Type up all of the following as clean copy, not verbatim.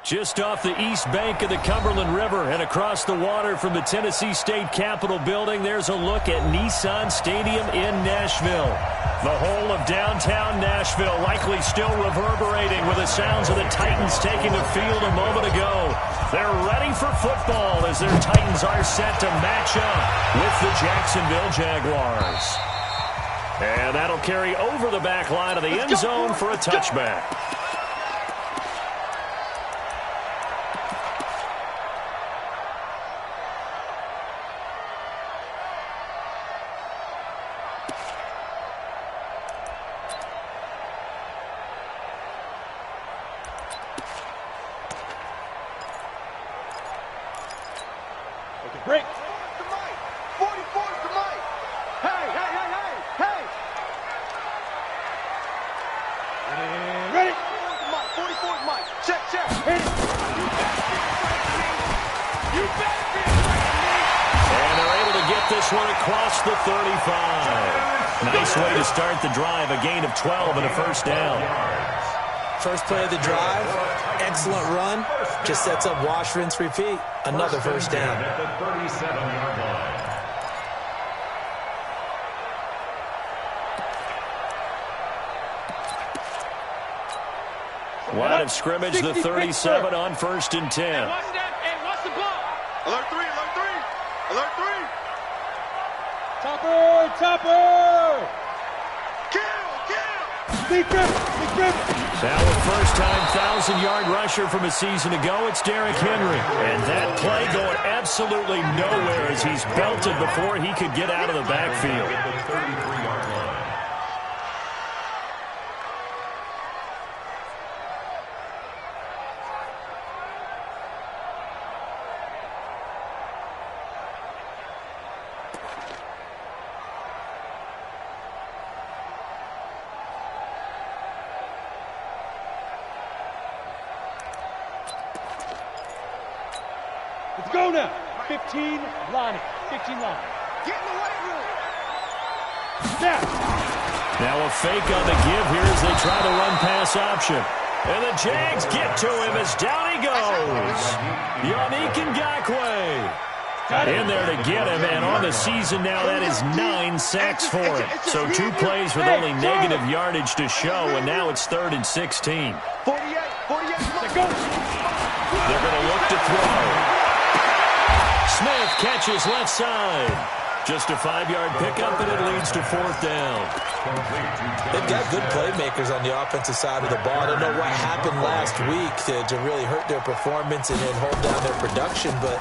Just off the east bank of the Cumberland River and across the water from the Tennessee State Capitol building, there's a look at Nissan Stadium in Nashville. The whole of downtown Nashville likely still reverberating with the sounds of the Titans taking the field a moment ago. They're ready for football as their Titans are set to match up with the Jacksonville Jaguars. And that'll carry over the back line of the end zone for a touchback. Break. 44 to Mike. Hey. Ready. 44 to Mike. Check. Hit it. You better be afraid of me. And they're able to get this one across the 35. Nice way to start the drive. A gain of 12 and a first down. First play of the drive, excellent run. Just sets up wash, rinse, repeat. Another first down. At the 37-yard line. Line of scrimmage, the 37 on 1st and 10. Hey, watch the ball. Alert 3. Topper. Kill. Big grip. Now a first-time 1,000-yard rusher from a season ago, it's Derrick Henry. And that play going absolutely nowhere as he's belted before he could get out of the backfield. At the 33-yard line. Let's go now. 15 line. Get in the weight room. Snap. Now a fake on the give here as they try the run-pass option. And the Jags get to him as down he goes. Yannick Ngakoue in there to get him, and on the season now, that is 9 sacks for him. So 2 plays with only negative yardage to show, and now it's 3rd and 16. 48. Let's go. They're going to look to throw. Smith catches left side. Just a 5-yard pickup, and it leads to 4th down. They've got good playmakers on the offensive side of the ball. I don't know what happened last week to really hurt their performance and then hold down their production, but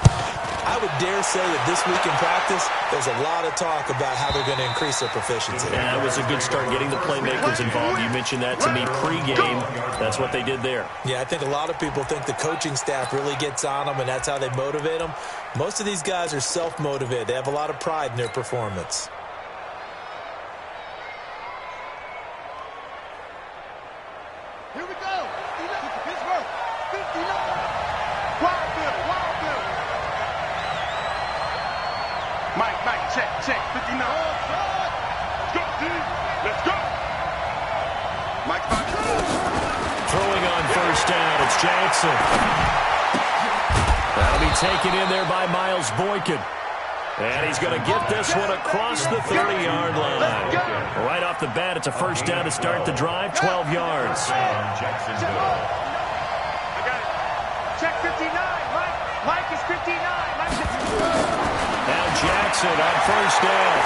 I would dare say that this week in practice, there's a lot of talk about how they're going to increase their proficiency. Yeah, it was a good start getting the playmakers involved. You mentioned that to me pregame. That's what they did there. Yeah, I think a lot of people think the coaching staff really gets on them, and that's how they motivate them. Most of these guys are self-motivated. They have a lot of pride in their performance. Here we go. Pittsburgh. 59. Wild Bill. Mike, check. 59. Let's go. Mike, Throwing on first down, it's Jackson. That'll be taken in there by Miles Boykin. And he's going to get this one across the 30-yard line. Right off the bat, it's a first down to start the drive, 12 yards. Jacksonville. I got it. Check 59. Mike is 59. Now Jackson on first down.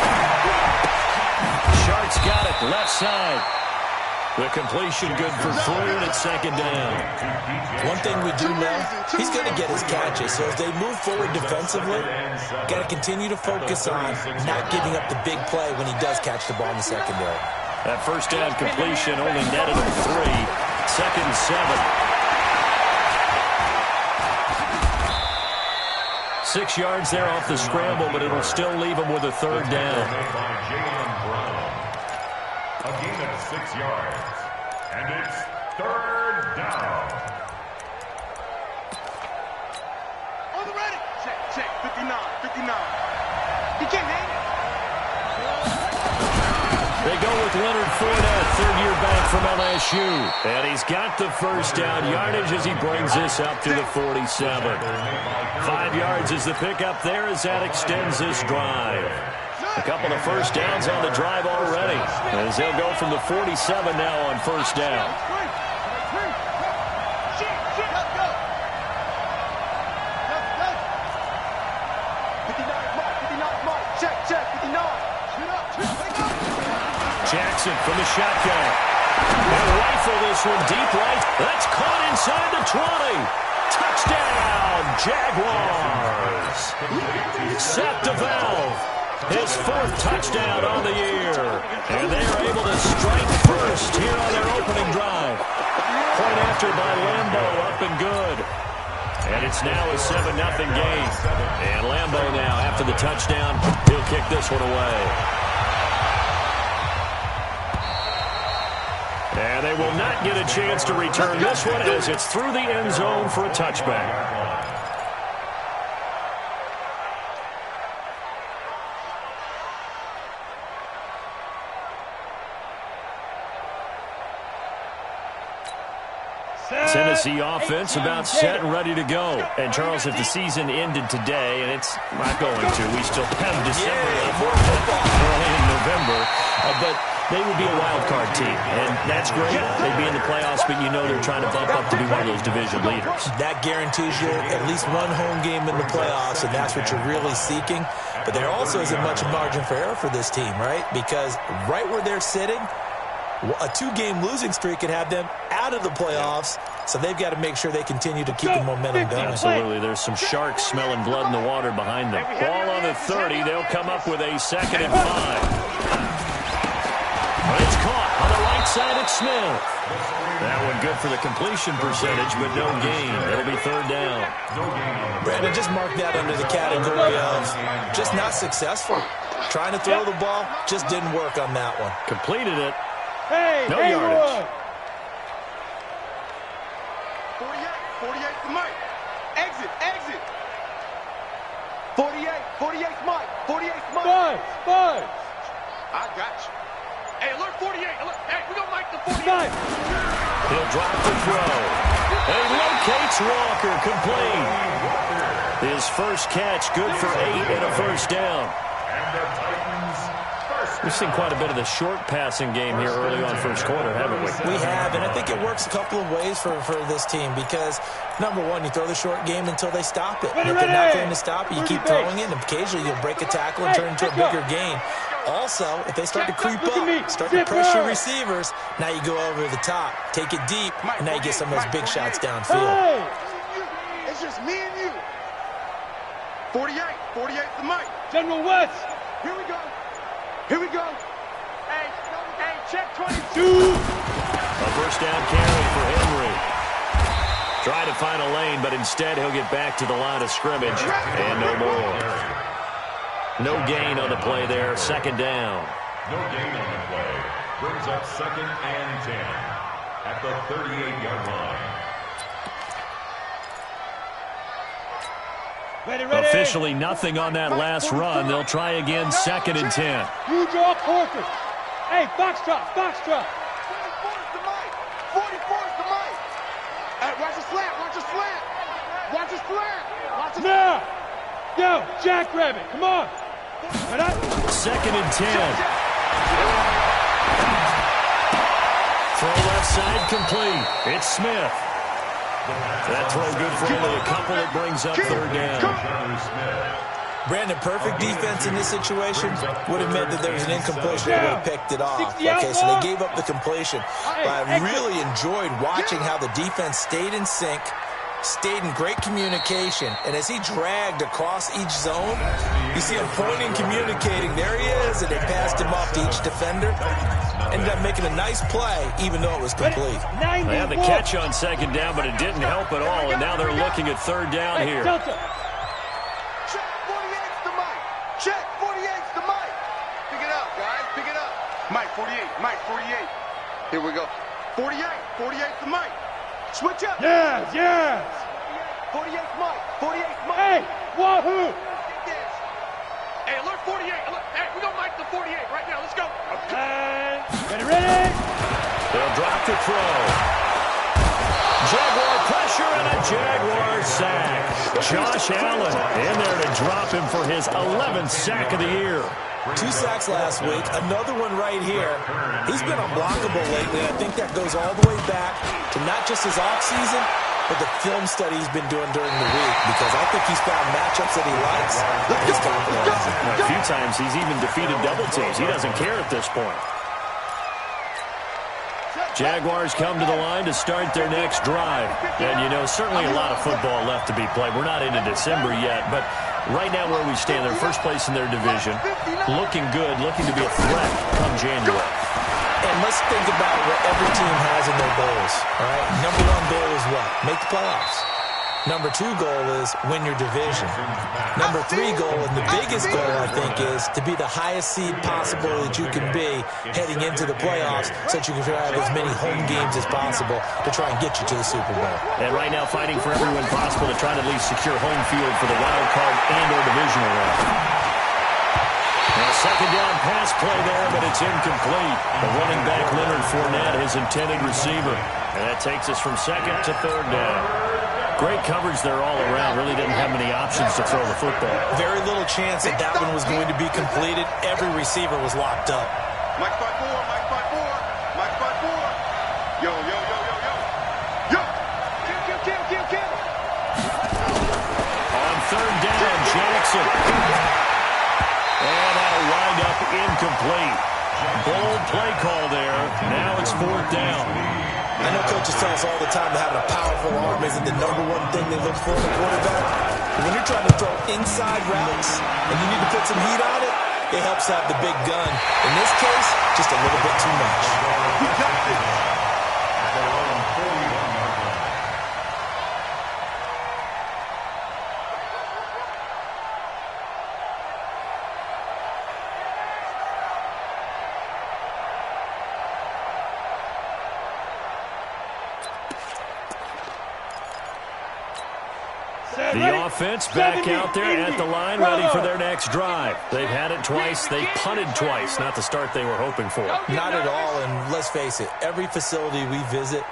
Sharks got it, left side. The completion good for 3, and it's 2nd down. One thing we do know, he's going to get his catches. So as they move forward defensively, got to continue to focus on not giving up the big play when he does catch the ball in the secondary. That first down completion only netted him 3. 2nd and 7. 6 yards there off the scramble, but it'll still leave him with a 3rd down. A gain of 6 yards. And it's 3rd down. On the ready. Check. 59. He can't hang it. They go with Leonard Fournette, third-year back from LSU. And he's got the first down yardage as he brings this up to the 47. 5 yards is the pickup there as that extends this drive. A couple of first downs on the drive already, as they'll go from the 47 now on first down. Jackson from the shotgun. They'll rifle this one deep right. That's caught inside the 20. Touchdown, Jaguars. Seth DeValve, his 4th touchdown on the year. And they are able to strike first here on their opening drive. Point after by Lambeau, up and good. And it's now a 7-0 game. And Lambeau now, after the touchdown, he'll kick this one away. And they will not get a chance to return this one as it's through the end zone for a touchback. Tennessee offense about set and ready to go. And, Charles, if the season ended today, and it's not going to, we still have December early in November, but they would be a wild card team, and that's great. They'd be in the playoffs, but you know they're trying to bump up to be one of those division leaders. That guarantees you at least one home game in the playoffs, and that's what you're really seeking. But there also isn't much margin for error for this team, right? Because right where they're sitting, a 2-game losing streak could have them out of the playoffs, so they've got to make sure they continue to keep the momentum going. Absolutely. There's some sharks smelling blood in the water behind them. Ball on the 30. They'll come up with a 2nd and 5. It's caught on the right side at Smith. That one good for the completion percentage, but no gain. It'll be 3rd down. Brandon, just mark that under the category of just not successful. Trying to throw the ball, just didn't work on that one. Completed it. Hey, no yardage. 48 to Mike. Exit. 48 Mike. 48 Mike. Buzz. I got you. Hey, alert 48. Hey, we gonna Mike the 48. He'll drop the throw. And he locates Walker, complete. His first catch, good for 8 and a first down. And the Titans first. We've seen quite a bit of the short passing game here early on first quarter, haven't we? We have, and I think it works a couple of ways for this team because, number one, you throw the short game until they stop it. And if they're not going to stop it, you keep throwing it, and occasionally you'll break a tackle and turn it into a bigger gain. Also, if they start to creep up, start to pressure receivers, now you go over the top, take it deep, and now you get some of those big shots downfield. It's just me and you. 48 to Mike. General West. Here we go. Hey, check 22. A first down carry for Henry. Try to find a lane, but instead he'll get back to the line of scrimmage, and no more. No gain on the play there, 2nd down. No gain on the play. Brings up 2nd and 10 at the 38-yard line. Ready. Officially nothing on that last run. They'll try again, 2nd and 10. You draw quarters. Hey, box drop. 44's to Mike. 44's to Mike. Hey, watch the slant. Now. Yo, Jackrabbit, come on. 2nd and 10. Throw left side complete. It's Smith. That throw good for only a couple. It brings up 3rd down. Brandon, perfect defense in this situation would have meant that there was an incompletion. They would have picked it off. Okay, so they gave up the completion. But I really enjoyed watching how the defense stayed in sync, stayed in great communication, and as he dragged across each zone, you see him pointing, communicating. There he is, and they passed him off to each defender. Ended up making a nice play, even though it was complete. They had the catch on 2nd down, but it didn't help at all, and now they're looking at 3rd down here. Check 48's to Mike. Check 48's to Mike. Pick it up, guys. Pick it up. Mike 48. Here we go. 48 to Mike. Switch up. Yes. 48's Mike. Hey, Wahoo. Hey, alert 48. Hey, we gonna Mike the 48 right now. Let's go. Ready, ready. They'll drop to throw. Jaguar pressure and a Jaguar sack. Josh Allen in there to drop him for his 11th sack of the year. 2 sacks last week, another one right here. He's been unblockable lately. I think that goes all the way back to not just his offseason, but the film study he's been doing during the week, because I think he's found matchups that he likes. He's capitalizing. A few times he's even defeated double teams. He doesn't care at this point. Jaguars come to the line to start their next drive. And, you know, certainly a lot of football left to be played. We're not into December yet, but right now where we stand, they're first place in their division, looking good, looking to be a threat come January. And let's think about what every team has in their goals, all right? Number 1 goal is what? Make the playoffs. Number 2 goal is win your division. Number 3 goal, and the biggest goal, I think, is to be the highest seed possible that you can be heading into the playoffs, so that you can have as many home games as possible to try and get you to the Super Bowl. And right now fighting for every win possible to try to at least secure home field for the wild card and or divisional round. Now, second down pass play there, but it's incomplete. The running back, Leonard Fournette, his intended receiver. And that takes us from second to third down. Great coverage there all around. Really didn't have many options to throw the football. Very little chance that that one was going to be completed. Every receiver was locked up. Mike 5-4, Mike 5-4, Mike 5-4. Yo, yo, yo, yo, yo. Yo. Kill. On third down, Jackson. And that'll wind up incomplete. Bold play call there. Now it's fourth down. I know coaches tell us all the time that having a powerful arm isn't the number 1 thing they look for in a quarterback. But when you're trying to throw inside routes and you need to put some heat on it, it helps have the big gun. In this case, just a little bit too much. He got it. The offense back out there at the line, ready for their next drive. They've had it twice. They punted twice. Not the start they were hoping for. Not at all, and let's face it, every facility we visit,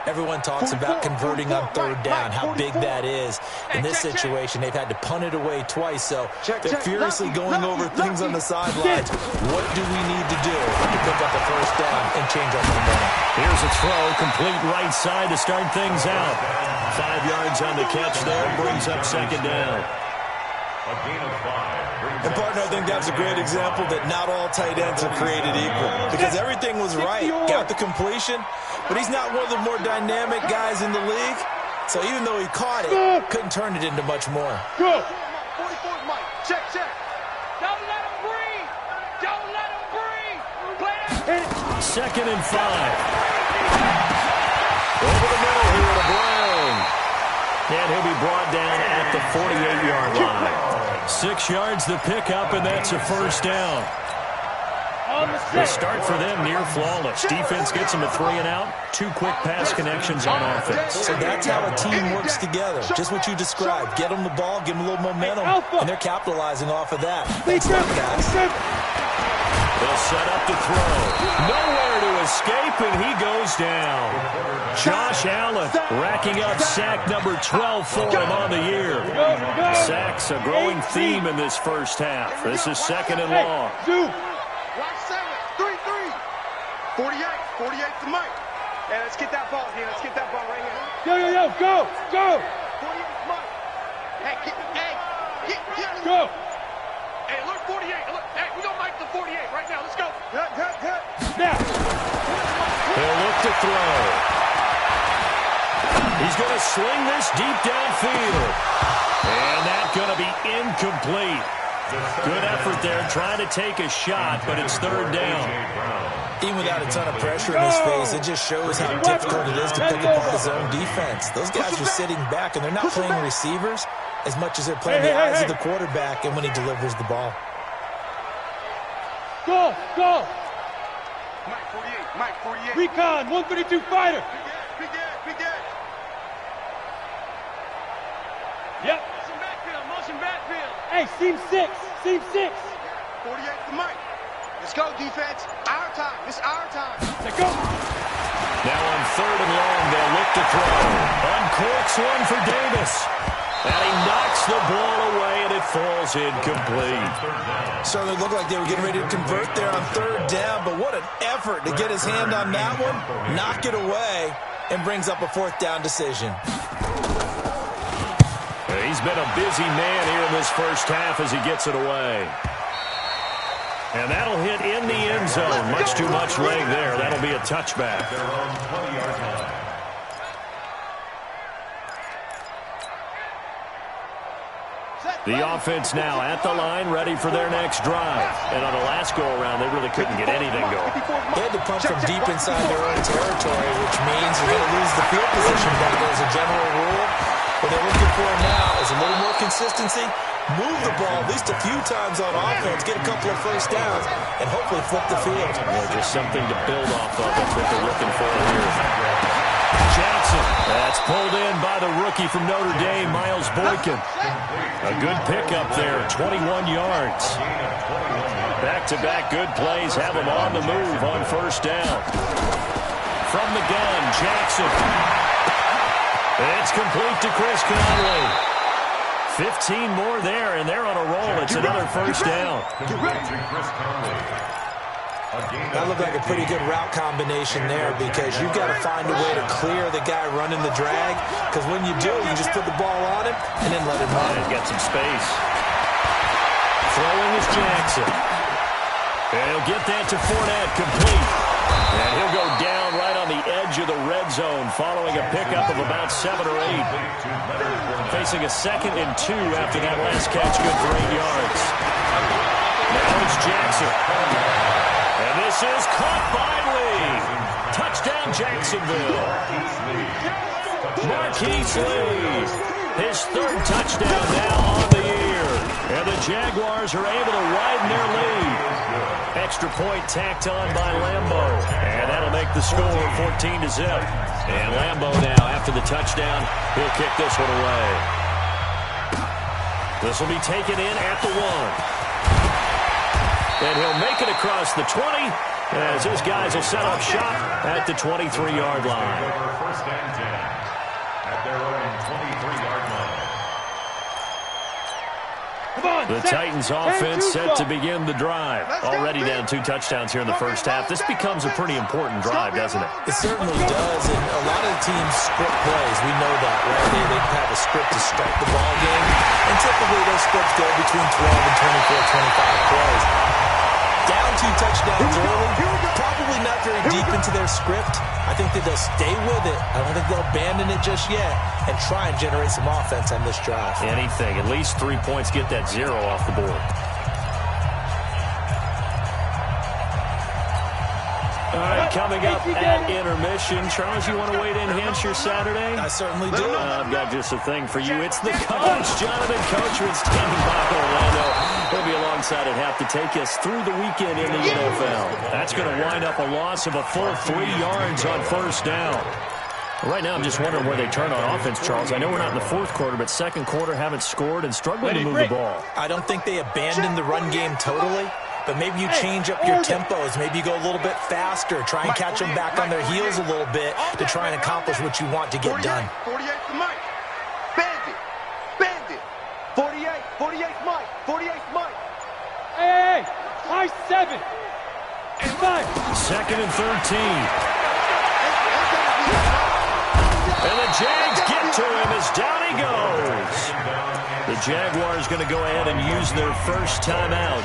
everyone talks about converting on third down, how big that is. In this situation, they've had to punt it away twice, so they're furiously going over things on the sidelines. What do we need to do to pick up a first down and change our momentum? Here's a throw, complete right side to start things out. 5 yards on the catch there, brings up second down. A gain of 5. And, partner, I think that's a great example that not all tight ends are created equal, because everything was right. Got the completion, but he's not one of the more dynamic guys in the league. So even though he caught it, couldn't turn it into much more. Go. 44 Mike. Check. Don't let him breathe. Don't let him breathe. Play that. Second and 5. Over the middle here to Brown. And he'll be brought down at the 48-yard line. 6 yards the pickup, and that's a first down. The start for them near flawless. Defense gets them a 3 and out. 2 quick pass connections on offense. So that's how a team works together. Just what you described. Get them the ball, give them a little momentum, and they're capitalizing off of that. Thanks a lot, guys. They'll set up to throw. Nowhere to escape, and he goes down. Josh Allen racking up sack number 12 for him on the year. Sacks a growing theme in this first half. This is second and long. Last second. 3-3. 48 to Mike. Hey, let's get that ball here. Let's get that ball right here. Yo, go. 48 to Mike. Hey, Go. Hey, alert 48. Alert. Hey, we don't Mike the 48 right now. Let's go. Good. Now. He'll look to throw. He's going to sling this deep downfield. And that's going to be incomplete. Good effort there, trying to take a shot, but it's third down. Even without a ton of pressure in his face, it just shows how difficult it is to pick apart his own defense. Those guys are sitting back, and they're not playing receivers as much as they're playing the eyes of the quarterback and when he delivers the ball. Go. Mike 48. Recon, 132 fighter. Big dead. Yep. Motion backfield. Hey, seam 6. 48 to Mike. Let's go, defense. Our time. It's our time. Let's go. Now on 3rd and long, they'll look to throw. Uncorks one for Davis. And he knocks the ball away, and it falls incomplete. Certainly looked like they were getting ready to convert there on 3rd down, but what an effort to get his hand on that one, knock it away, and brings up a 4th down decision. He's been a busy man here in this first half as he gets it away. And that'll hit in the end zone. Much too much leg there. That'll be a touchback. The offense now at the line, ready for their next drive. And on the last go-around, they really couldn't get anything going. They had to punt from deep inside their own territory, which means you're going to lose the field position back as a general rule. What they're looking for now is a little more consistency, move the ball at least a few times on offense, get a couple of first downs, and hopefully flip the field. Yeah, just something to build off of. That's what they're looking for here. Jackson, that's pulled in by the rookie from Notre Dame, Miles Boykin. A good pickup there, 21 yards. Back-to-back good plays have him on the move on 1st down. From the gun, Jackson. It's complete to Chris Conley. 15 more there, and they're on a roll. It's another 1st down. That looked like a pretty good route combination there because you've got to find a way to clear the guy running the drag, because when you do, you just put the ball on him and then let him run. And get some space. Throwing is Jackson. And he'll get that to Fournette, complete. And he'll go down right on the edge of the red zone following a pickup of about 7 or 8. Facing a 2nd and 2 after that last catch, good for 8 yards. Now it's Jackson. And this is caught by Lee. Touchdown, Jacksonville. Marquise Lee. His 3rd touchdown now on the year. And the Jaguars are able to widen their lead. Extra point tacked on by Lambo. And that'll make the score 14-0. And Lambo now, after the touchdown, he'll kick this one away. This will be taken in at the 1. And he'll make it across the 20 as his guys will set up shop at the 23-yard line. First and 10 at their own 23-yard line. The Titans offense set to begin the drive. Already down 2 touchdowns here in the first half. This becomes a pretty important drive, doesn't it? It certainly does, and a lot of the teams script plays. We know that, right? They have a script to start the ball game, and typically those scripts go between 12 and 24, 25 plays. Down 2 touchdowns early, probably not very deep into their script. I think that they'll stay with it. I don't think they'll abandon it just yet and try and generate some offense on this drive. Anything. At least 3 points, get that 0 off the board. All right, coming up at intermission. Charles, you want to wait to enhance your Saturday? I certainly do. I've got just a thing for you. It's the coach, Jonathan Coachman, standing by Orlando. He'll be alongside at half to take us through the weekend in the NFL. That's going to wind up a loss of a full 3 yards on 1st down. Right now, I'm just wondering where they turn on offense, Charles. I know we're not in the 4th quarter, but 2nd quarter haven't scored and struggling to move the ball. I don't think they abandoned the run game totally, but maybe you change up your tempos. Maybe you go a little bit faster, try and catch them back on their heels a little bit to try and accomplish what you want to get done. 48 to Mike. Bandit. Bandit. 48. 48 Mike. 48 Mike. Hey, high 7. And 5. 2nd and 13. And the Jags get to him as down he goes. The Jaguars going to go ahead and use their first timeout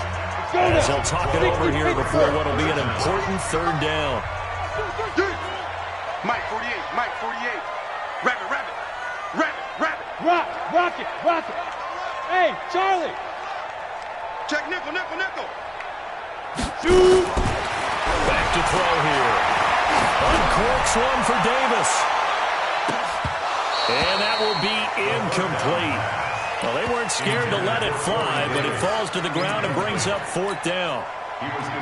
as they'll talk it over here before what will be an important 3rd down. Mike 48, Mike 48. Rabbit, rabbit, rabbit, rabbit. Rock it, rock it. Hey, Charlie. Check nickel, nickel, nickel. Shoot. Back to throw here. Uncorks one for Davis. And that will be incomplete. Well, they weren't scared to let it fly, but it falls to the ground and brings up 4th down.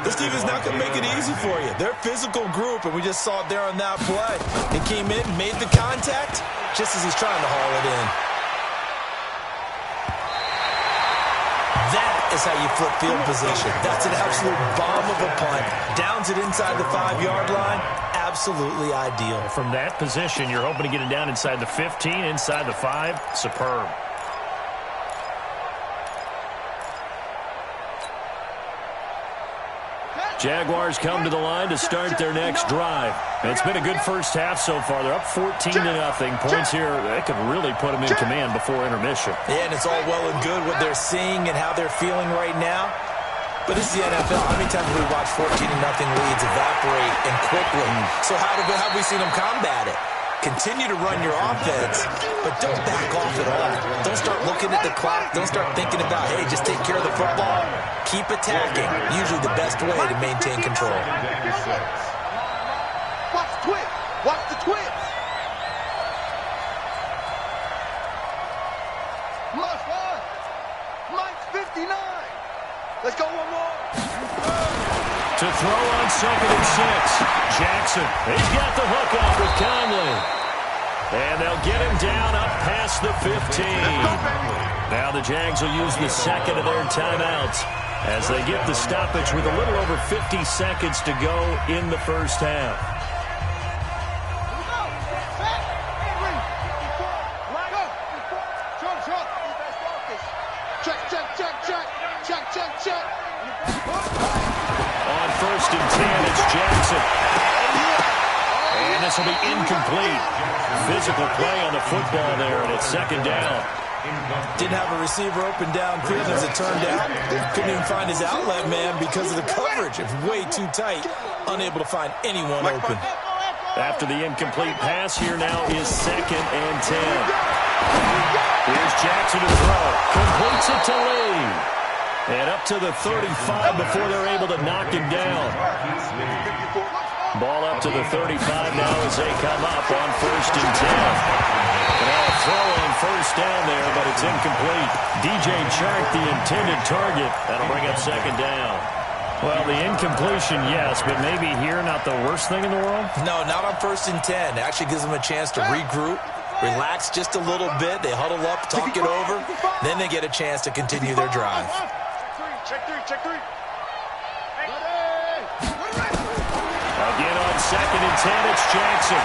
This team is not going to make it easy for you. They're a physical group, and we just saw it there on that play. He came in, made the contact, just as he's trying to haul it in. That is how you flip field position. That's an absolute bomb of a punt. Downs it inside the 5-yard line. Absolutely ideal. From that position, you're hoping to get it down inside the 15, inside the 5. Superb. Jaguars come to the line to start their next drive. It's been a good first half so far. They're up 14-0. Points here, they could really put them in command before intermission. Yeah, and it's all well and good what they're seeing and how they're feeling right now. But this is the NFL. How many times have we watched 14-0 leads evaporate and quickly? So how have we seen them combat it? Continue to run your offense, but don't back off at all. Don't start looking at the clock. Don't start thinking about, hey, just take care of the football. Keep attacking. Usually the best way to maintain control. Watch the twist. Watch the twist. Must run. Mike's 59. Let's go one more. To throw on 2nd and 6. Jackson, he's got the hook up with Conley. And they'll get him down up past the 15. Now the Jags will use the second of their timeouts as they get the stoppage with a little over 50 seconds to go in the first half. Check. On 1st and 10, it's Jackson. And this will be incomplete. Physical play on the football there, and it's 2nd down. Didn't have a receiver open downfield as it turned out. Couldn't even find his outlet man because of the coverage. It's way too tight. Unable to find anyone open. After the incomplete pass, here now is 2nd and 10. Here's Jackson to throw. Completes it to Lee. And up to the 35 before they're able to knock him down. Ball up to the 35 now as they come up on 1st and 10. Now a throw on 1st down there, but it's incomplete. DJ Chark, the intended target. That'll bring up 2nd down. Well, the incompletion, yes, but maybe here not the worst thing in the world? No, not on 1st and 10. It actually gives them a chance to regroup, relax just a little bit. They huddle up, talk it over. Then they get a chance to continue their drive. Check three. Again on 2nd and 10, it's Jackson.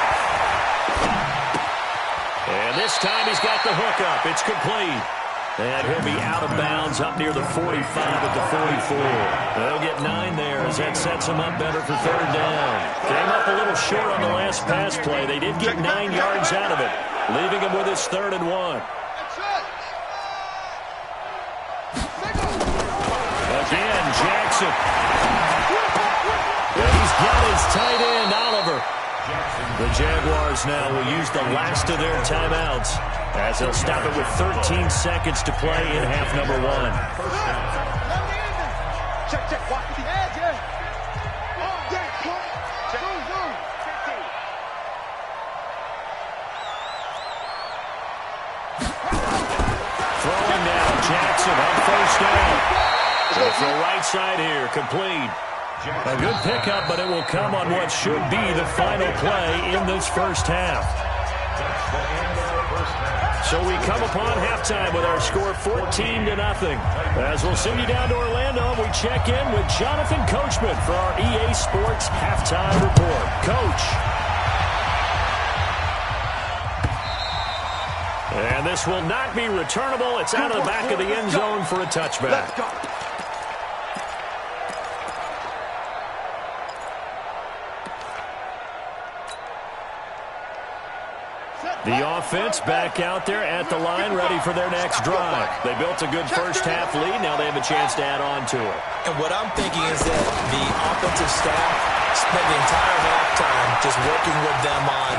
And this time he's got the hook up. It's complete. And he'll be out of bounds up near the 45 at the 44. They'll get 9 there as that sets him up better for 3rd down. Came up a little short on the last pass play. They did get 9 yards out of it, leaving him with his 3rd and 1. Again, Jackson. And he's got his tight end, Oliver. The Jaguars now will use the last of their timeouts as they'll stop it with 13 seconds to play in half number 1. Check. Walk with the edge, yeah. Throwing now, Jackson on 1st down. It's the right side here, complete. A good pickup, but it will come on what should be the final play in this first half. So we come upon halftime with our score 14-0. As we'll send you down to Orlando, we check in with Jonathan Coachman for our EA Sports Halftime Report. Coach. And this will not be returnable. It's out of the back of the end zone for a touchback. Let's go. The offense back out there at the line, ready for their next drive. They built a good first half lead. Now they have a chance to add on to it. And what I'm thinking is that the offensive staff spent the entire halftime just working with them on,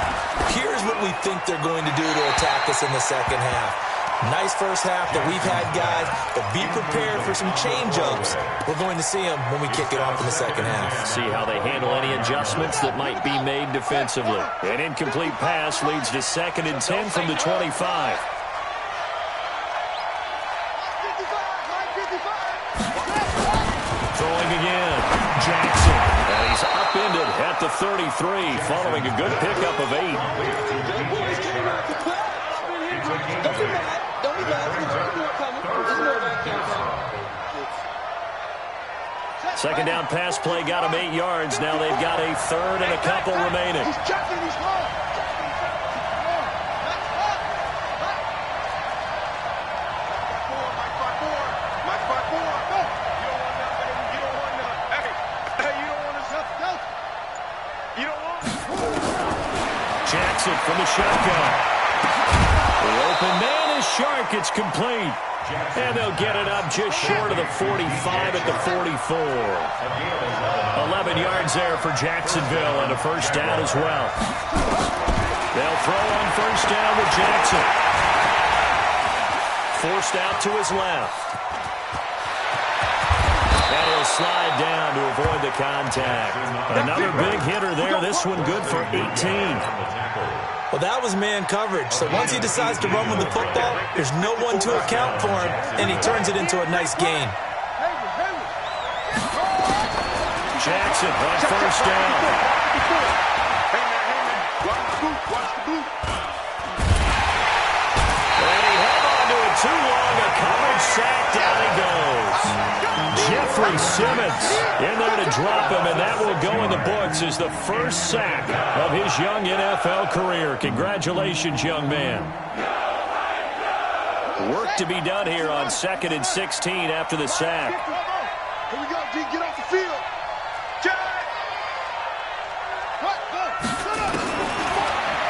here's what we think they're going to do to attack us in the second half. Nice first half that we've had, guys, but be prepared for some change-ups. We're going to see them when we kick it off in the second half. See how they handle any adjustments that might be made defensively. An incomplete pass leads to 2nd and 10 from the 25. Throwing again. Jackson. And he's upended at the 33, following a good pickup of 8. Don't be mad. Don't be mad. We're coming. This is more than Second down pass play got them 8 yards. Now they've got a third and a couple remaining. He's checking, he's long. Jackson from the shotgun. The open man is Shark. It's complete. And they'll get it up just short of the 45 at the 44. 11 yards there for Jacksonville and a first down as well. They'll throw on first down with Jackson. Forced out to his left. And he'll slide down to avoid the contact. Another big hitter there. This one good for 18. Well, that was man coverage. So once he decides to run with the football, there's no one to account for him, and he turns it into a nice gain. Jackson on first down. And he held on to it too long. A coverage sack. Down he goes. Jeffrey Simmons in there to drop him, and that will go in the books as the first sack of his young NFL career. Congratulations, young man. Work to be done here on 2nd and 16 after the sack. Here we go, G. Get off the field.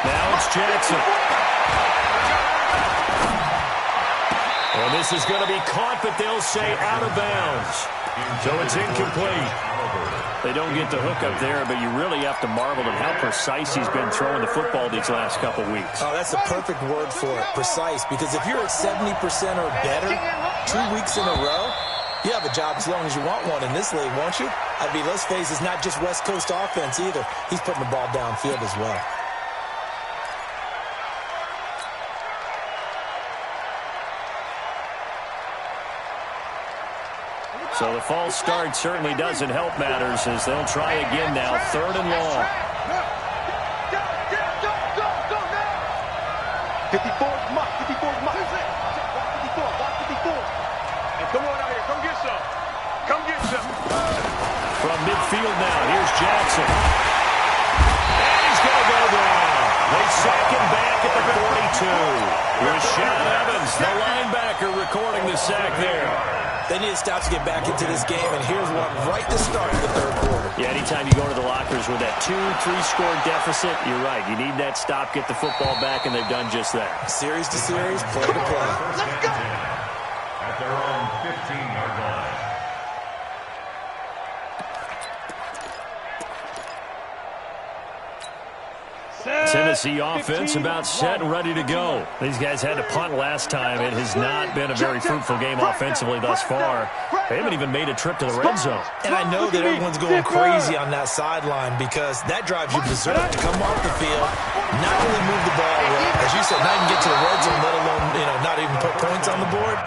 Now it's Jackson. And this is going to be caught, but they'll say out of bounds. So it's incomplete. They don't get the hook up there, but you really have to marvel at how precise he's been throwing the football these last couple weeks. Oh, that's the perfect word for it, precise. Because if you're at 70% or better 2 weeks in a row, you have a job as long as you want one in this league, won't you? I mean, let's face it, it's not just West Coast offense either. He's putting the ball downfield as well. So the false start certainly doesn't help matters as they'll try again now. 3rd and long. 54's Mike. 54's Mike. 54. And come on out here. Come get some. Come get some. From midfield now, here's Jackson. And he's going to go down. They sack him back at the 42. Rashaan Evans, the linebacker, recording the sack there. They need to stop to get back into this game, and here's one right to start the 3rd quarter. Yeah, anytime you go to the lockers with that 2-3 score deficit, you're right. You need that stop, get the football back, and they've done just that. Series to series, play to play. Let's go. At their own 15-yard line. Tennessee offense about set and ready to go. These guys had to punt last time. It has not been a very fruitful game offensively thus far. They haven't even made a trip to the red zone. And I know that everyone's going crazy on that sideline because that drives you berserk to come off the field, not really move the ball well. As you said, not even get to the red zone, let alone, not even put points on the board.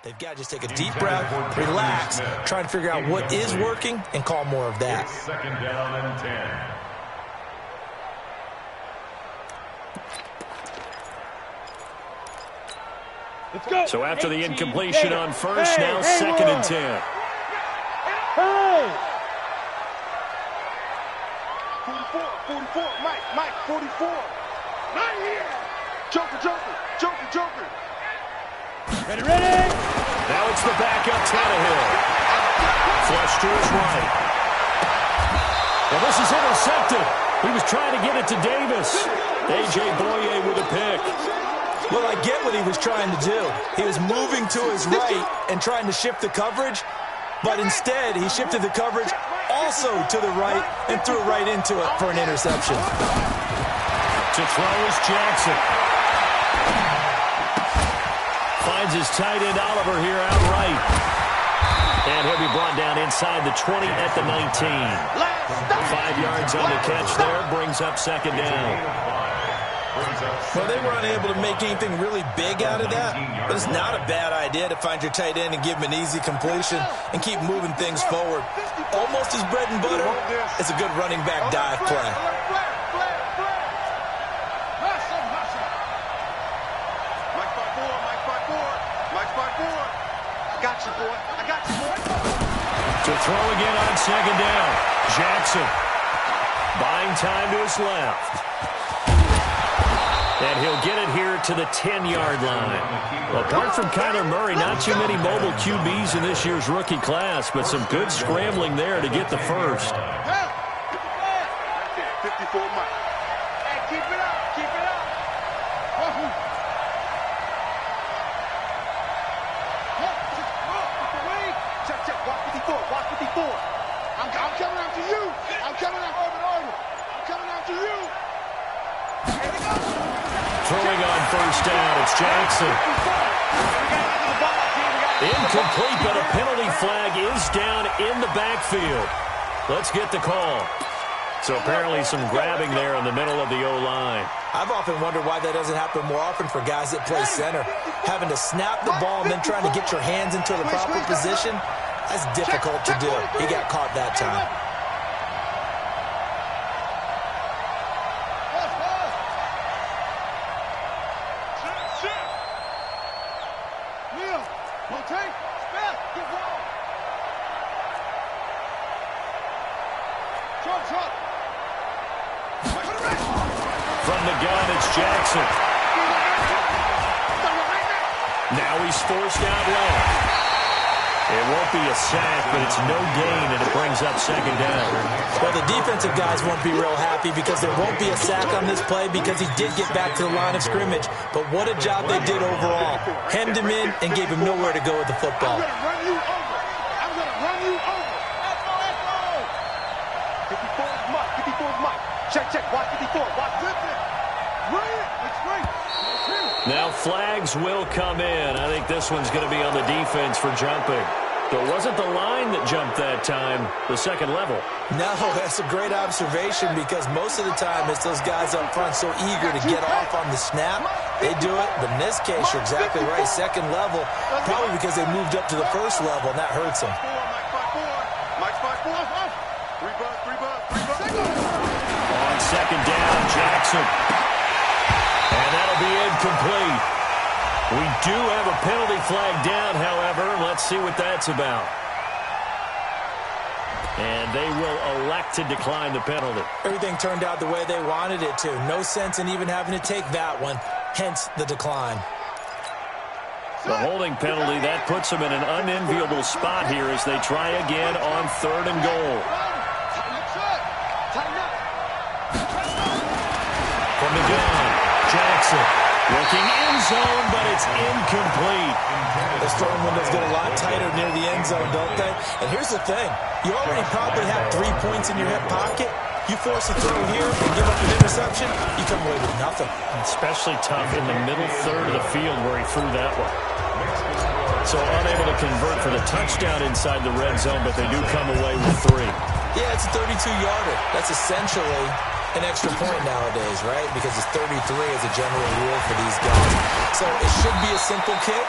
They've got to just take a deep breath, relax, try and figure out what is working, and call more of that. It's 2nd down and 10. Let's go. So after the incompletion on first, now 2nd and 10. 44, Mike, 44. Right here. Joker. Ready. Now it's the backup Tannehill. Flush to his right. Well, this is intercepted. He was trying to get it to Davis. A.J. Boye with a pick. Well, I get what he was trying to do. He was moving to his right and trying to shift the coverage, but instead he shifted the coverage also to the right and threw right into it for an interception. To throw is Jackson. Finds his tight end Oliver here outright. And he'll be brought down inside the 20 at the 19. 5 yards on the catch there, brings up 2nd down. Well, they were unable to make anything really big out of that, but it's not a bad idea to find your tight end and give him an easy completion and keep moving things forward. Almost his bread and butter is a good running back dive play. Got you, boy. I got you, boy. To throw again on second down. Jackson buying time to his left. And he'll get it here to the 10-yard line. Apart from Kyler Murray, not too many mobile QBs in this year's rookie class, but some good scrambling there to get the first. 54 Mike. Hey, keep it up. Keep it up. Check. Watch 54. Watch 54. I'm coming out to you. I'm coming out over. I'm coming out to you. Throwing on first down, it's Jackson. Incomplete, but a penalty flag is down in the backfield. Let's get the call. So apparently some grabbing there in the middle of the O-line. I've often wondered why that doesn't happen more often for guys that play center. Having to snap the ball and then trying to get your hands into the proper position, that's difficult to do. He got caught that time. From the gun, it's Jackson. Now he's forced out left. It won't be a sack, but it's no gain, and it brings up second down. Well, the defensive guys won't be real happy because there won't be a sack on this play because he did get back to the line of scrimmage. But what a job they did overall. Hemmed him in and gave him nowhere to go with the football. I'm going to run you over. I'm going to run you over. 54 is Mike. 54 is Mike. Check. Watch 54. Watch it. Run it. It's great. Now flags will come in. I think this one's going to be on the defense for jumping. So it wasn't the line that jumped that time, the second level. No, that's a great observation because most of the time it's those guys up front so eager to get off on the snap. They do it, but in this case, you're exactly right. Second level, probably because they moved up to the first level, and that hurts them. Mike 5-4. 3 bucks. On second down, Jackson. And that'll be incomplete. We do have a penalty flag down, however. Let's see what that's about. And they will elect to decline the penalty. Everything turned out the way they wanted it to. No sense in even having to take that one, hence the decline. The holding penalty, that puts them in an unenviable spot here as they try again on 3rd and goal. From the gun, Jackson looking in zone, but it's incomplete. This throwing window's get a lot tighter near the end zone, don't they? And here's the thing. You already probably have 3 points in your hip pocket. You force a throw here and give up an interception, you come away with nothing. Especially tough in the middle third of the field where he threw that one. So unable to convert for the touchdown inside the red zone, but they do come away with 3. Yeah, it's a 32-yarder. That's essentially an extra point nowadays, right? Because it's 33 as a general rule for these guys. So it should be a simple kick.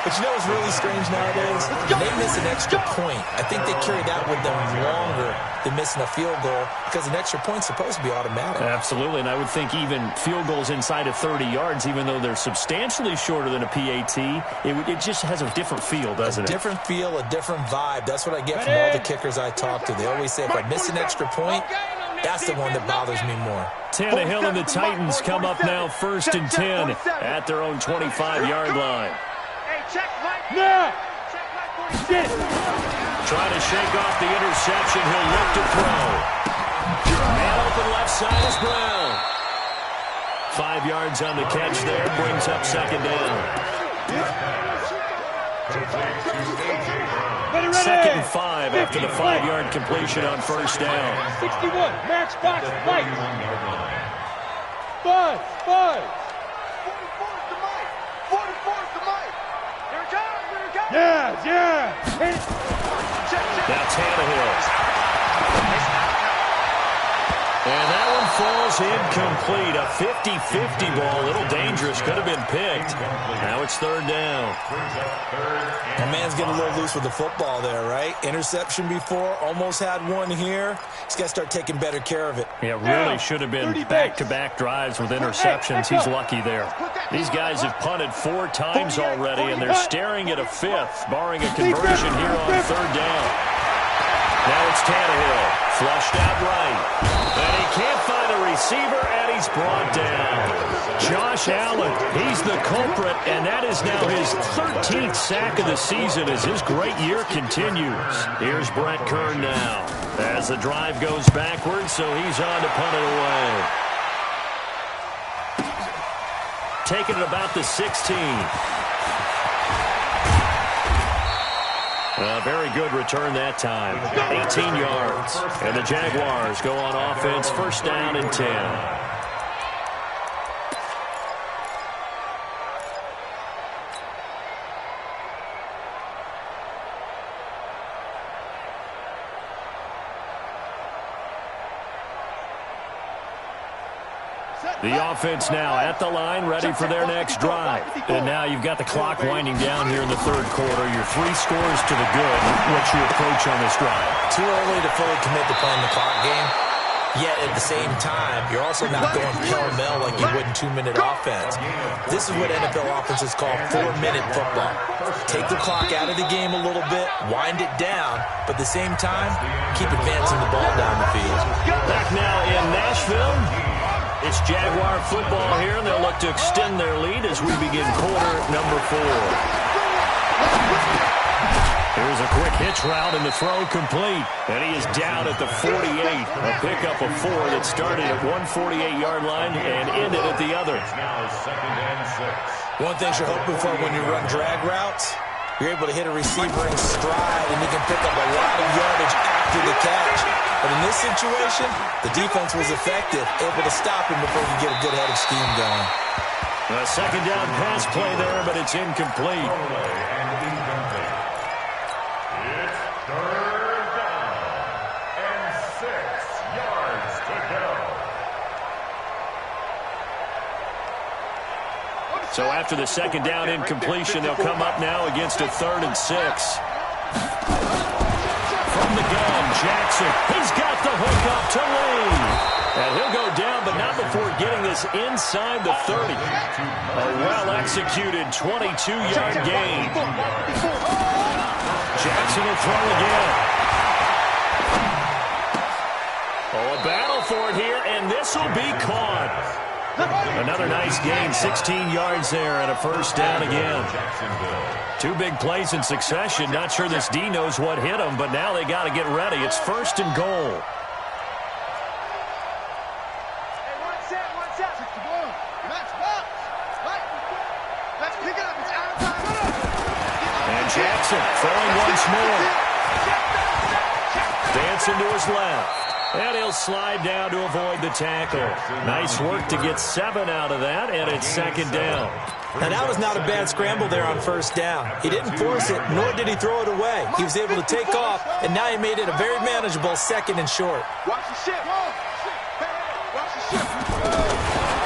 But you know what's really strange nowadays? When they miss an extra point, I think they carry that with them longer than missing a field goal because an extra point's supposed to be automatic. Absolutely, and I would think even field goals inside of 30 yards, even though they're substantially shorter than a PAT, it just has a different feel, doesn't it? A different feel, a different vibe. That's what I get from all the kickers I talk to. They always say if I miss an extra point, that's the one that bothers me more. Tannehill and the Titans come up now 1st and 10 at their own 25-yard line. Check Mike. Yeah. Check Mike 46. Trying to shake off the interception. He'll look to throw. Man open left side is Brown. 5 yards on the catch there. Brings up second down. Second and 5 after the 5-yard completion on first down. 61. Match box. Mike. 5. 44's the Mike. Here it comes. Yeah. Now Tannehill. And that one falls incomplete. A 50-50 ball, a little dangerous, could have been picked. Now it's third down. The man's getting a little loose with the football there, right? Interception before, almost had one here. He's got to start taking better care of it. Yeah, really should have been back-to-back drives with interceptions. He's lucky there. These guys have punted 4 times already, and they're staring at a 5th, barring a conversion here on third down. Now it's Tannehill, flushed out right. And he can't find a receiver, and he's brought down. Josh Allen, he's the culprit, and that is now his 13th sack of the season as his great year continues. Here's Brett Kern now as the drive goes backwards, so he's on to punt it away. Taking it about the 16. A very good return that time. 18 yards. And the Jaguars go on offense, first down and 10. The offense now at the line, ready for their next drive. And now you've got the clock winding down here in the third quarter. You're 3 scores to the good. What's your approach on this drive? Too early to fully commit to playing the clock game. Yet at the same time, you're also not going pell-mell like you would in 2-minute offense. This is what NFL offenses call 4-minute football. Take the clock out of the game a little bit, wind it down, but at the same time, keep advancing the ball down the field. Back now in Nashville. It's Jaguar football here, and they'll look to extend their lead as we begin quarter number 4. Here's a quick hitch route, and the throw complete. And he is down at the 48. A pickup of 4 that started at 148-yard line and ended at the other. One thing you're hoping for when you run drag routes, you're able to hit a receiver in stride, and you can pick up a lot of yardage after the catch. But in this situation, the defense was effective, able to stop him before he could get a good head of steam going. A second down pass play there, but it's incomplete. It's third down and 6 yards to go. So after the second down incompletion, they'll come up now against a 3rd and 6. From the gun, Jackson, he's got the hook up to Lee. And he'll go down, but not before getting this inside the 30. A well-executed 22-yard gain. Jackson will throw again. Oh, a battle for it here, and this will be caught. Another nice gain, 16 yards there, and a first down again. 2 big plays in succession. Not sure this D knows what hit him, but now they got to get ready. It's first and goal. And Jackson throwing once more. Dancing to his left. And he'll slide down to avoid the tackle. Nice work to get 7 out of that, and it's second down. Now, that was not a bad scramble there on first down. He didn't force it, nor did he throw it away. He was able to take off, and now he made it a very manageable 2nd and short.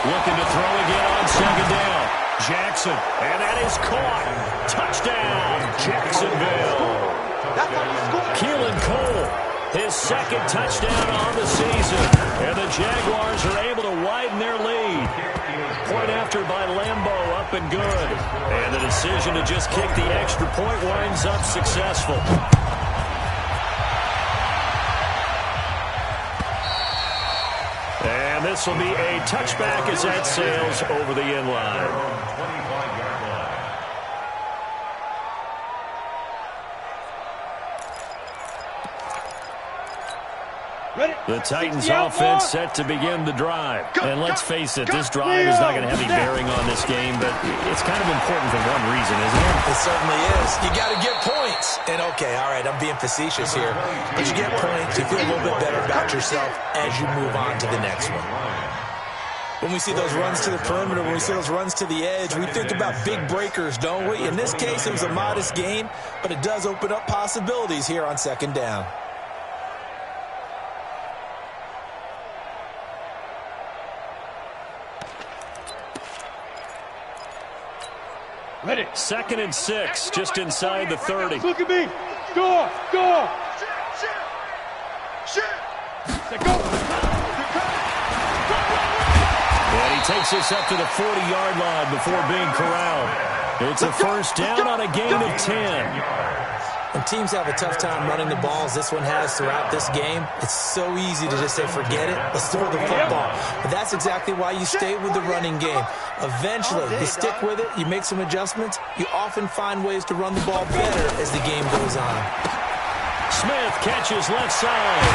Looking to throw again on second down. Jackson, and that is caught. Touchdown, Jacksonville. Keelan Cole, his 2nd touchdown on the season. And the Jaguars are able to widen their lead. Point after by Lambeau, up and good. And the decision to just kick the extra point winds up successful. And this will be a touchback as that sails over the end line. The Titans offense set to begin the drive. And let's face it, this drive is not going to have any bearing on this game, but it's kind of important for one reason, isn't it? It certainly is. You got to get points. And okay, all right, I'm being facetious here. But you get points, you feel a little bit better about yourself as you move on to the next one. When we see those runs to the perimeter, when we see those runs to the edge, we think about big breakers, don't we? In this case, it was a modest gain, but it does open up possibilities here on second down. Ready. 2nd and 6, just inside the 30. Look at me. Go. Go. Shit. Go. And he takes us up to the 40-yard line before being corralled. It's a first down on a gain of 10. When teams have a tough time running the ball, as this one has throughout this game, it's so easy to just say, forget it, let's throw the football. But that's exactly why you stay with the running game. Eventually, you stick with it, you make some adjustments, you often find ways to run the ball better as the game goes on. Smith catches left side.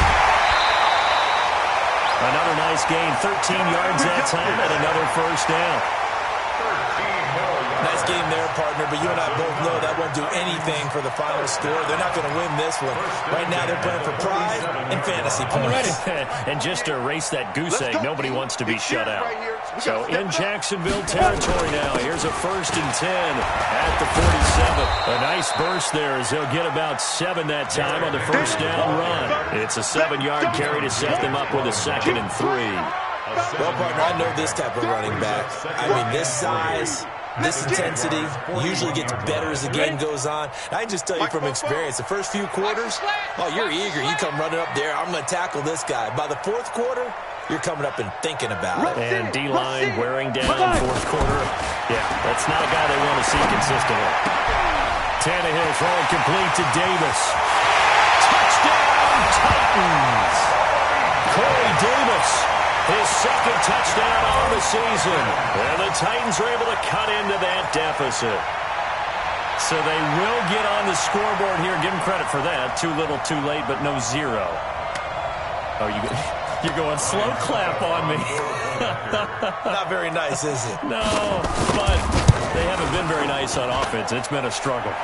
Another nice gain, 13 yards that time, and another first down. Nice game there, partner, but you and I both know that won't do anything for the final score. They're not going to win this one. Right now, they're playing for pride and fantasy points. And just to erase that goose egg, nobody wants to be shut out. So in Jacksonville territory now, here's a 1st and 10 at the 47. A nice burst there as they'll get about 7 that time on the first down run. It's a 7-yard carry to set them up with a 2nd and 3. Well, partner, I know this type of running back. I mean, this size, this intensity usually gets better as the game goes on. I can just tell you from experience, the first few quarters, oh, you're eager. You come running up there, I'm going to tackle this guy. By the 4th quarter, you're coming up and thinking about it. And D-line wearing down 4th quarter. Yeah, that's not a guy they want to see consistently. Tannehill throwing complete to Davis. Touchdown, Titans! Corey Davis, his 2nd touchdown on the season. And the Titans are able to cut into that deficit. So they will get on the scoreboard here. Give them credit for that. Too little, too late, but no 0. Oh, you're going slow clap on me. Not very nice, is it? No, but they haven't been very nice on offense. It's been a struggle.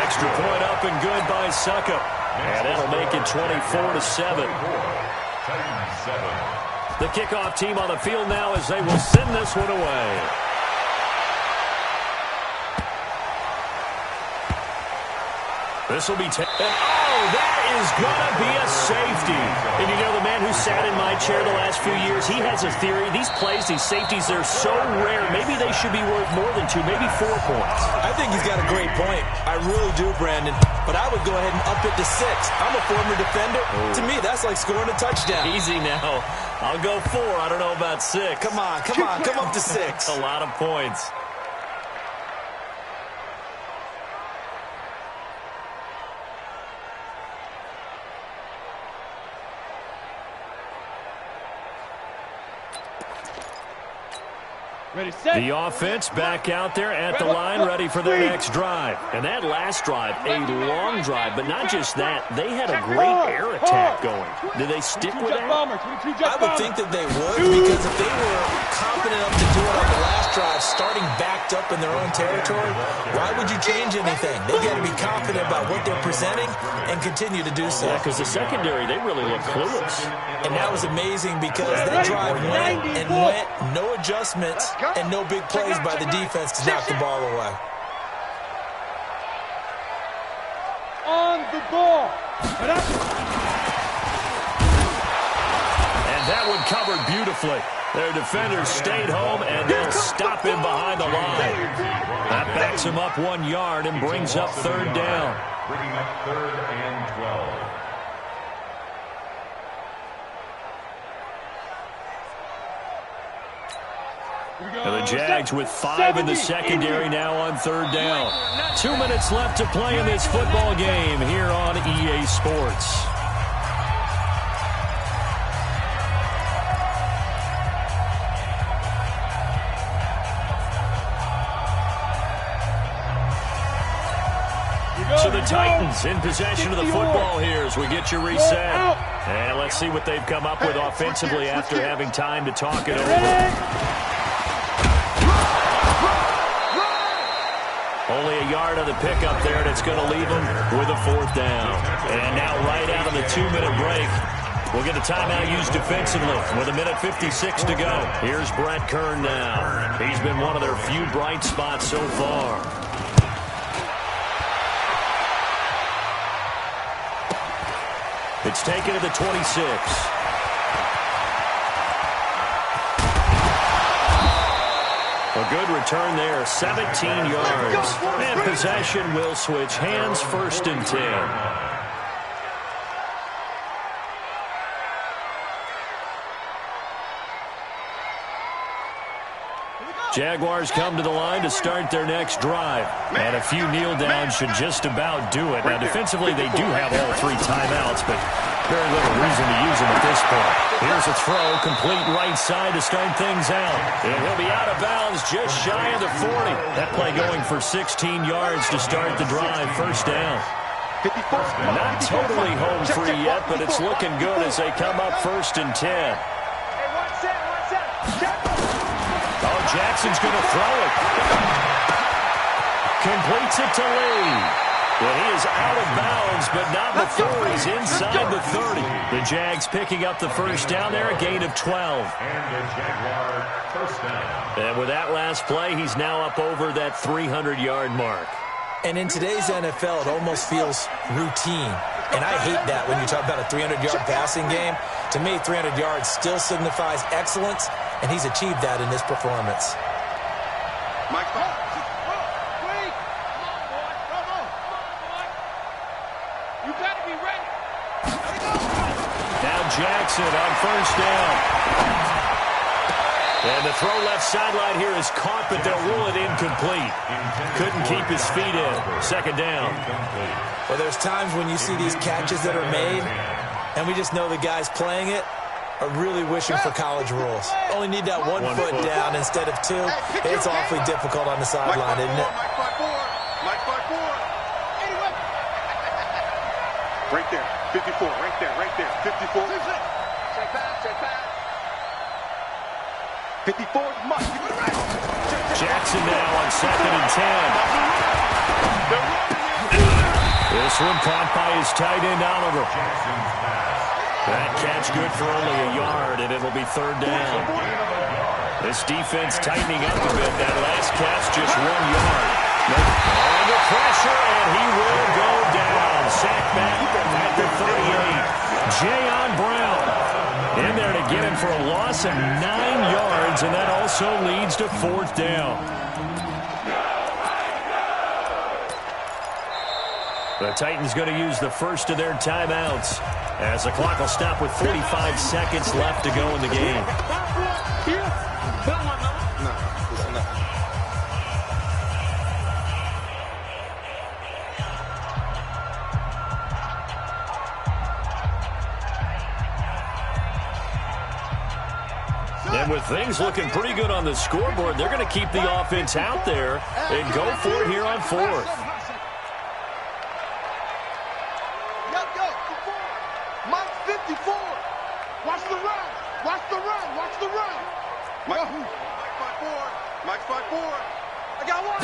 Extra point up and good by Suckup. And that'll make it 24-7. The kickoff team on the field now as they will send this one away. This will be and oh, that is going to be a safety. And you know, the man who sat in my chair the last few years, he has a theory. These plays, these safeties, they're so rare. Maybe they should be worth more than 2, maybe 4 points. I think he's got a great point. I really do, Brandon. But I would go ahead and up it to 6. I'm a former defender. Oh. To me, that's like scoring a touchdown. Easy now. I'll go 4. I don't know about 6. Come on. Come up to 6. A lot of points. Ready, set. The offense back out there at the line, ready for their next drive. And that last drive, a long drive, but not just that. They had a great air attack going. Did they stick with that? I would think that they would, because if they were confident enough to do it on the last drive, starting backed up in their own territory, why would you change anything? They've got to be confident about what they're presenting and continue to do so. Yeah, because the secondary, they really look clueless. And that was amazing because that drive went and went, no adjustments, and no big plays by the defense to knock the ball away. On the ball. And that one covered beautifully. Their defenders stayed home, and they'll stop him behind the line. That backs him up 1 yard and brings up 3rd down. Bringing up 3rd and 12. And the Jags with 5 in the secondary now on 3rd down. 2 minutes left to play in this football game here on EA Sports. So the Titans in possession of the football here as we get you reset. And let's see what they've come up with offensively after having time to talk it over. Only a yard on the pickup there, and it's going to leave them with a 4th down. And now right out of the 2-minute break, we'll get a timeout used defensively with 1:56 to go. Here's Brett Kern now. He's been one of their few bright spots so far. It's taken to the 26. A good return there, 17 yards. And possession will switch hands, 1st and 10. Jaguars come to the line to start their next drive. And a few kneel downs should just about do it. Now, defensively, they do have all 3 timeouts, but very little reason to use them at this point. Here's a throw, complete right side to start things out. And he'll be out of bounds just shy of the 40. That play going for 16 yards to start the drive, 1st down. Not totally home free yet, but it's looking good as they come up 1st and 10. Jackson's going to throw it. Completes it to Lee. Well, he is out of bounds, but not before he's inside the 30. The Jags picking up the 1st down there, a gain of 12. And the Jaguar 1st down. And with that last play, he's now up over that 300-yard mark. And in today's NFL, it almost feels routine. And I hate that when you talk about a 300-yard passing game. To me, 300 yards still signifies excellence, and he's achieved that in this performance. Mike, you better be ready. Now Jackson on 1st down. And the throw left sideline here is caught, but they'll rule it incomplete. Couldn't keep his feet in. 2nd down. Well, there's times when you see these catches that are made, and we just know the guys playing it are really wishing for college rules. Only need that one foot down instead of 2. It's awfully difficult on the sideline, isn't it? Mike 5-4. Right there. 54. Right there. 54. Check back. 54 is Mike. Jackson now on 2nd and 10. This one caught by his tight end, Oliver. That catch good for only a yard, and it'll be 3rd down. This defense tightening up a bit. That last catch, just 1 yard. Under pressure, and he will go down. Sacked back at the 38. Jayon Brown in there to get him for a loss of 9 yards, and that also leads to 4th down. The Titans going to use the first of their timeouts as the clock will stop with 45 seconds left to go in the game. And with things looking pretty good on the scoreboard, they're going to keep the offense out there and go for it here on 4th. Mike 54. Watch the run. Mike 5-4. I got one.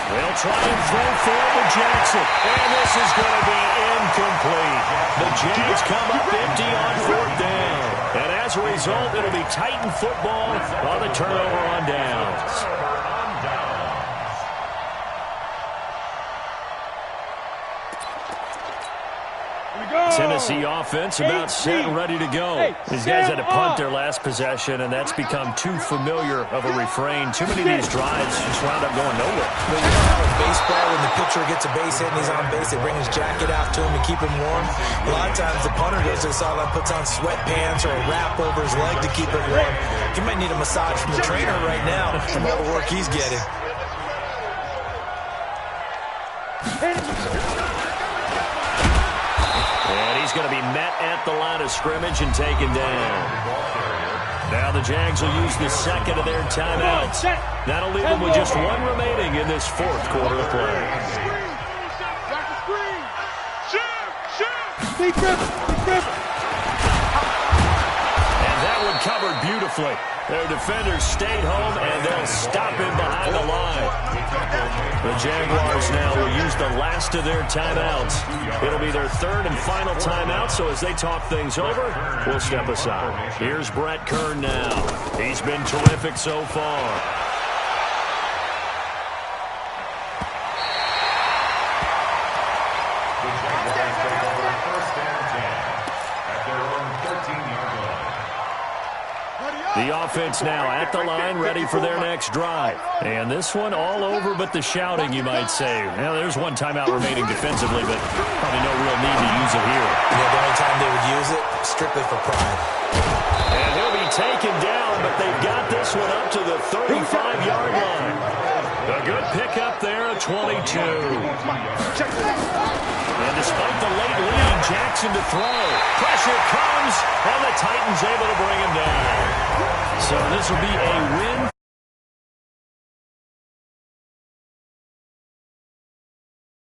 They'll try and throw forward to Jackson. And this is going to be incomplete. The Jags come up empty on 4th down. And as a result, it'll be Titan football on the turnover on downs. Tennessee offense about set and ready to go. These guys had to punt their last possession, and that's become too familiar of a refrain. Too many of these drives just wound up going nowhere. But you know how in baseball, when the pitcher gets a base hit and he's on base, they bring his jacket out to him to keep him warm? A lot of times the punter goes to the sideline, puts on sweatpants or a wrap over his leg to keep it warm. He might need a massage from the trainer right now from all the work he's getting. Going to be met at the line of scrimmage and taken down. Now the Jags will use the second of their timeouts. That'll leave them with just 1 remaining in this 4th quarter of play. And that one covered beautifully. Their defenders stayed home, and they'll stop him behind the line. The Jaguars now will use the last of their timeouts. It'll be their 3rd and final timeout, so as they talk things over, we'll step aside. Here's Brett Kern now. He's been terrific so far. The Jaguars take over 1st and 10 at their own 13-yard line. Ready up. The offense now at the line, ready for their next drive. And this one all over but the shouting, you might say. Now, there's one timeout remaining defensively, but probably no real need to use it here. Yeah, the only time they would use it, strictly for pride. And he'll be taken down, but they've got this one up to the 35-yard line. A good pickup there, a 22. And despite the late lead, Jackson to throw. Pressure comes, and the Titans able to bring him down. So this will be a win